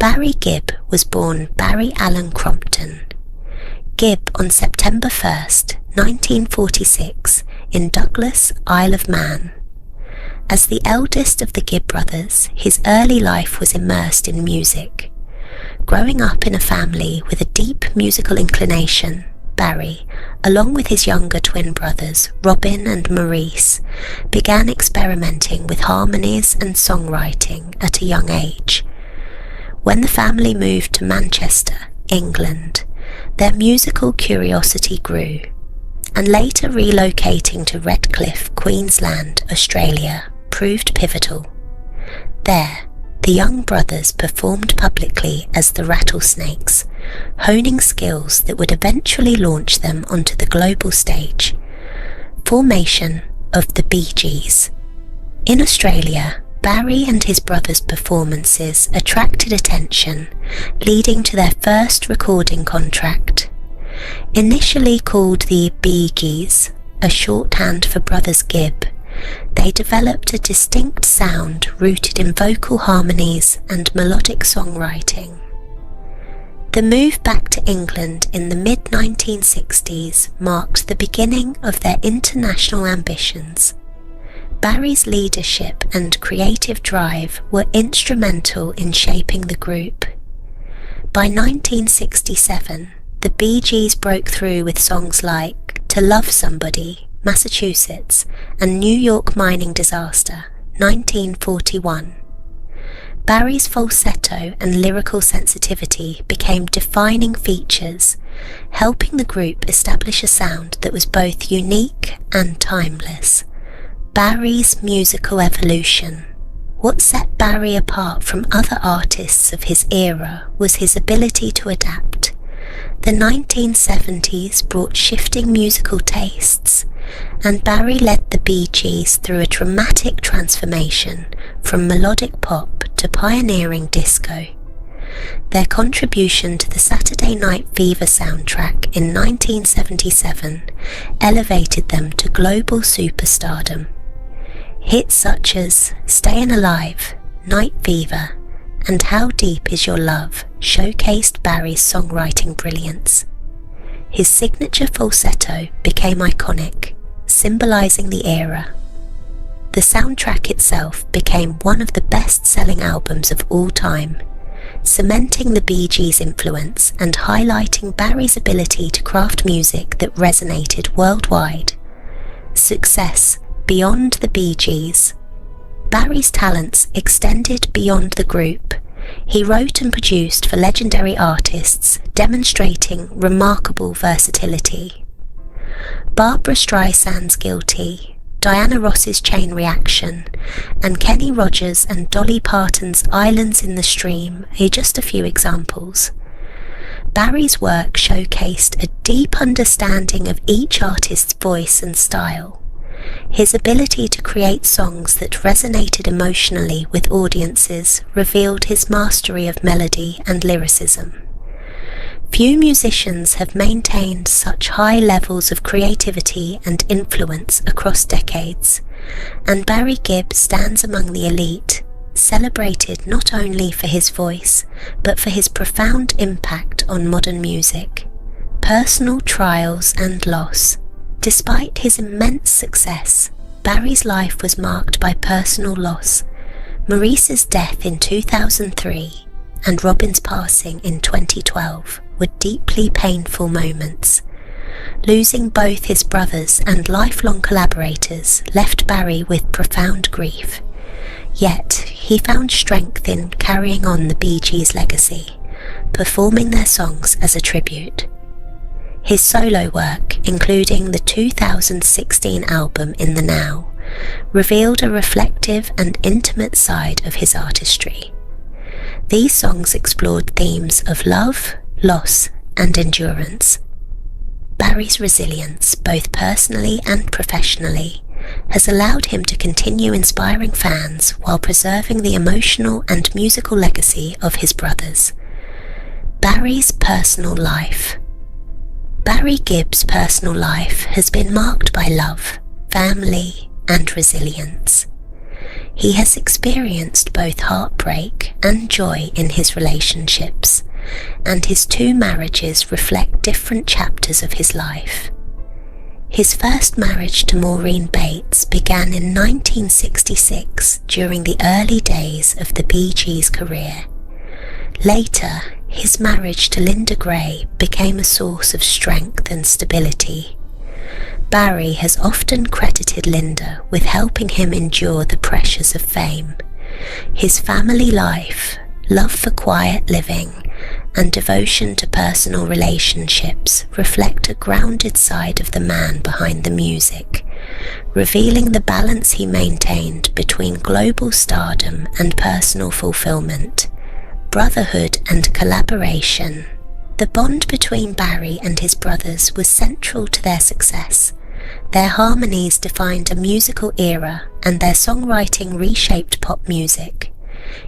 Barry Gibb was born Barry Allen Crompton. Gibb on September 1st, 1946, in Douglas, Isle of Man. As the eldest of the Gibb brothers, his early life was immersed in music. Growing up in a family with a deep musical inclination, Barry, along with his younger twin brothers, Robin and Maurice, began experimenting with harmonies and songwriting at a young age. When the family moved to Manchester, England, their musical curiosity grew, and later relocating to Redcliffe, Queensland, Australia, proved pivotal. There, the young brothers performed publicly as the Rattlesnakes, honing skills that would eventually launch them onto the global stage. Formation of the Bee Gees. In Australia, Barry and his brothers' performances attracted attention, leading to their first recording contract. Initially called the Bee Gees, a shorthand for Brothers Gibb, they developed a distinct sound rooted in vocal harmonies and melodic songwriting. The move back to England in the mid-1960s marked the beginning of their international ambitions. Barry's leadership and creative drive were instrumental in shaping the group. By 1967, the Bee Gees broke through with songs like To Love Somebody, Massachusetts, and New York Mining Disaster, 1941. Barry's falsetto and lyrical sensitivity became defining features, helping the group establish a sound that was both unique and timeless. Barry's musical evolution. What set Barry apart from other artists of his era was his ability to adapt. The 1970s brought shifting musical tastes, and Barry led the Bee Gees through a dramatic transformation from melodic pop to pioneering disco. Their contribution to the Saturday Night Fever soundtrack in 1977 elevated them to global superstardom. Hits such as Stayin' Alive, Night Fever, and How Deep Is Your Love showcased Barry's songwriting brilliance. His signature falsetto became iconic, symbolizing the era. The soundtrack itself became one of the best-selling albums of all time, cementing the Bee Gees' influence and highlighting Barry's ability to craft music that resonated worldwide. Success beyond the Bee Gees. Barry's talents extended beyond the group. He wrote and produced for legendary artists, demonstrating remarkable versatility. Barbra Streisand's Guilty, Diana Ross's Chain Reaction, and Kenny Rogers and Dolly Parton's Islands in the Stream are just a few examples. Barry's work showcased a deep understanding of each artist's voice and style. His ability to create songs that resonated emotionally with audiences revealed his mastery of melody and lyricism. Few musicians have maintained such high levels of creativity and influence across decades, and Barry Gibb stands among the elite, celebrated not only for his voice, but for his profound impact on modern music. Personal trials and loss. Despite his immense success, Barry's life was marked by personal loss. Maurice's death in 2003 and Robin's passing in 2012 were deeply painful moments. Losing both his brothers and lifelong collaborators left Barry with profound grief. Yet, he found strength in carrying on the Bee Gees' legacy, performing their songs as a tribute. His solo work, including the 2016 album In the Now, revealed a reflective and intimate side of his artistry. These songs explored themes of love, loss, and endurance. Barry's resilience, both personally and professionally, has allowed him to continue inspiring fans while preserving the emotional and musical legacy of his brothers. Barry's personal life. Barry Gibb's personal life has been marked by love, family, and resilience. He has experienced both heartbreak and joy in his relationships, and his 2 marriages reflect different chapters of his life. His first marriage to Maureen Bates began in 1966 during the early days of the Bee Gees' career. Later, his marriage to Linda Gray became a source of strength and stability. Barry has often credited Linda with helping him endure the pressures of fame. His family life, love for quiet living, and devotion to personal relationships reflect a grounded side of the man behind the music, revealing the balance he maintained between global stardom and personal fulfillment, brotherhood and collaboration. The bond between Barry and his brothers was central to their success. Their harmonies defined a musical era, and their songwriting reshaped pop music.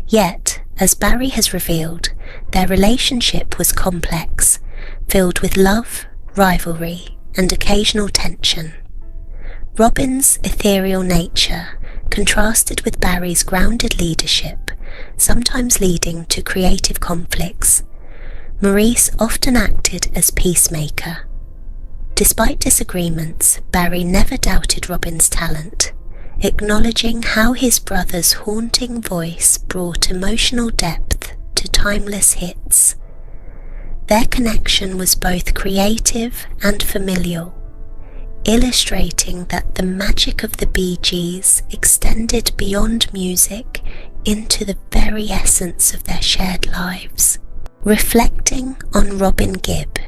Yet, as Barry has revealed, their relationship was complex, filled with love, rivalry, and occasional tension. Robin's ethereal nature contrasted with Barry's grounded leadership, sometimes leading to creative conflicts. Maurice often acted as peacemaker. Despite disagreements, Barry never doubted Robin's talent, acknowledging how his brother's haunting voice brought emotional depth to timeless hits. Their connection was both creative and familial, illustrating that the magic of the Bee Gees extended beyond music into the very essence of their shared lives. Reflecting on Robin Gibb.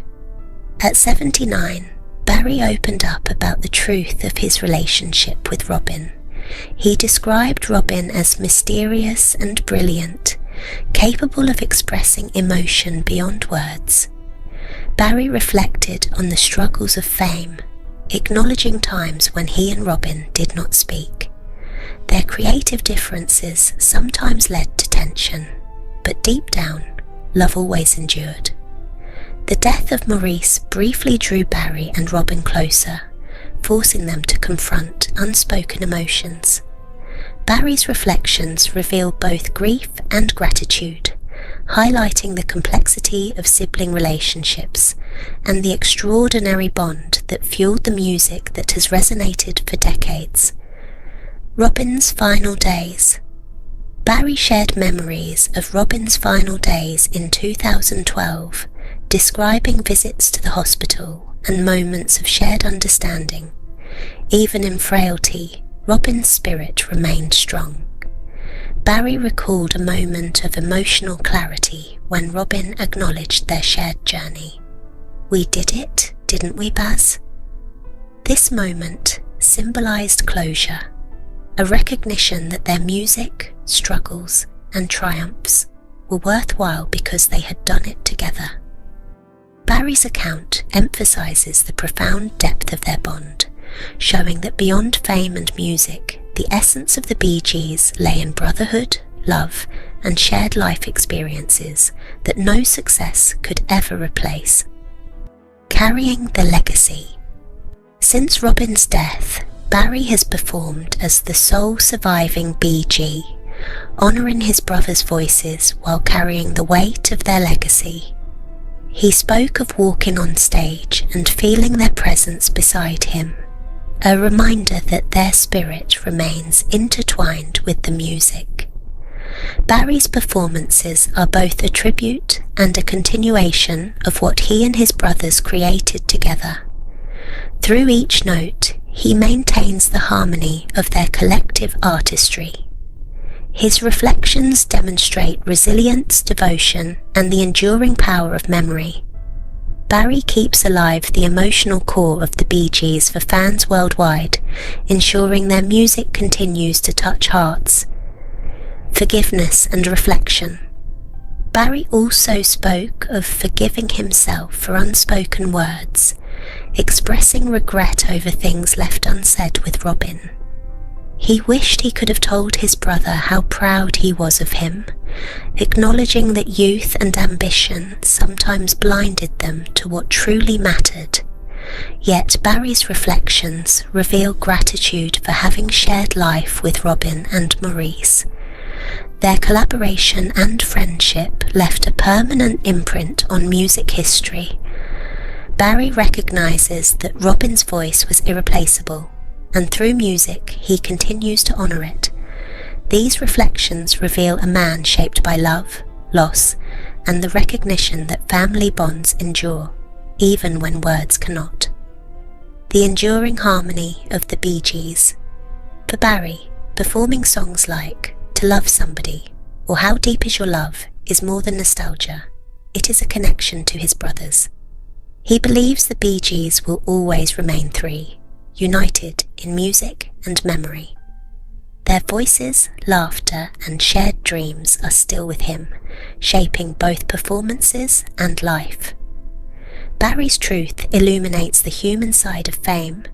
At 79, Barry opened up about the truth of his relationship with Robin. He described Robin as mysterious and brilliant, capable of expressing emotion beyond words. Barry reflected on the struggles of fame, acknowledging times when he and Robin did not speak. Their creative differences sometimes led to tension, but deep down, love always endured. The death of Maurice briefly drew Barry and Robin closer, forcing them to confront unspoken emotions. Barry's reflections reveal both grief and gratitude, highlighting the complexity of sibling relationships and the extraordinary bond that fueled the music that has resonated for decades. Robin's final days. Barry shared memories of Robin's final days in 2012, describing visits to the hospital and moments of shared understanding. Even in frailty, Robin's spirit remained strong. Barry recalled a moment of emotional clarity when Robin acknowledged their shared journey. "We did it, didn't we, Baz?" This moment symbolized closure, a recognition that their music, struggles, and triumphs were worthwhile because they had done it together. Barry's account emphasizes the profound depth of their bond, showing that beyond fame and music, the essence of the Bee Gees lay in brotherhood, love, and shared life experiences that no success could ever replace. Carrying the legacy. Since Robin's death, Barry has performed as the sole surviving BG, honouring his brothers' voices while carrying the weight of their legacy. He spoke of walking on stage and feeling their presence beside him, a reminder that their spirit remains intertwined with the music. Barry's performances are both a tribute and a continuation of what he and his brothers created together. Through each note, he maintains the harmony of their collective artistry. His reflections demonstrate resilience, devotion, and the enduring power of memory. Barry keeps alive the emotional core of the Bee Gees for fans worldwide, ensuring their music continues to touch hearts. Forgiveness and reflection. Barry also spoke of forgiving himself for unspoken words, expressing regret over things left unsaid with Robin. He wished he could have told his brother how proud he was of him, acknowledging that youth and ambition sometimes blinded them to what truly mattered. Yet Barry's reflections reveal gratitude for having shared life with Robin and Maurice. Their collaboration and friendship left a permanent imprint on music history. Barry recognises that Robin's voice was irreplaceable, and through music he continues to honour it. These reflections reveal a man shaped by love, loss, and the recognition that family bonds endure, even when words cannot. The enduring harmony of the Bee Gees. For Barry, performing songs like "To Love Somebody" or "How Deep Is Your Love" is more than nostalgia. It is a connection to his brothers. He believes the Bee Gees will always remain three, united in music and memory. Their voices, laughter, and shared dreams are still with him, shaping both performances and life. Barry's truth illuminates the human side of fame,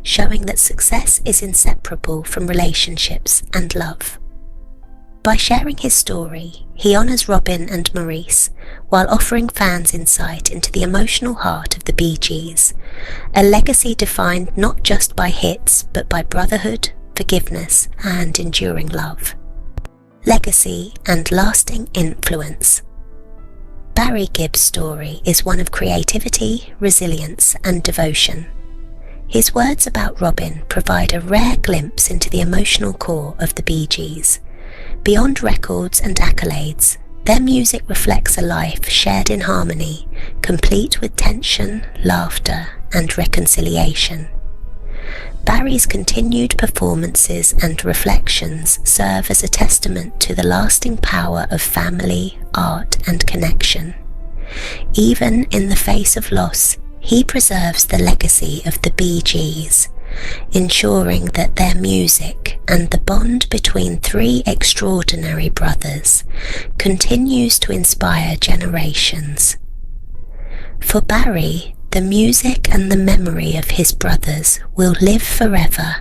showing that success is inseparable from relationships and love. By sharing his story, he honours Robin and Maurice, while offering fans insight into the emotional heart of the Bee Gees, a legacy defined not just by hits but by brotherhood, forgiveness, and enduring love. Legacy and lasting influence. Barry Gibb's story is one of creativity, resilience, and devotion. His words about Robin provide a rare glimpse into the emotional core of the Bee Gees. Beyond records and accolades, their music reflects a life shared in harmony, complete with tension, laughter, and reconciliation. Barry's continued performances and reflections serve as a testament to the lasting power of family, art, and connection. Even in the face of loss, he preserves the legacy of the Bee Gees, ensuring that their music and the bond between three extraordinary brothers continues to inspire generations. For Barry, the music and the memory of his brothers will live forever,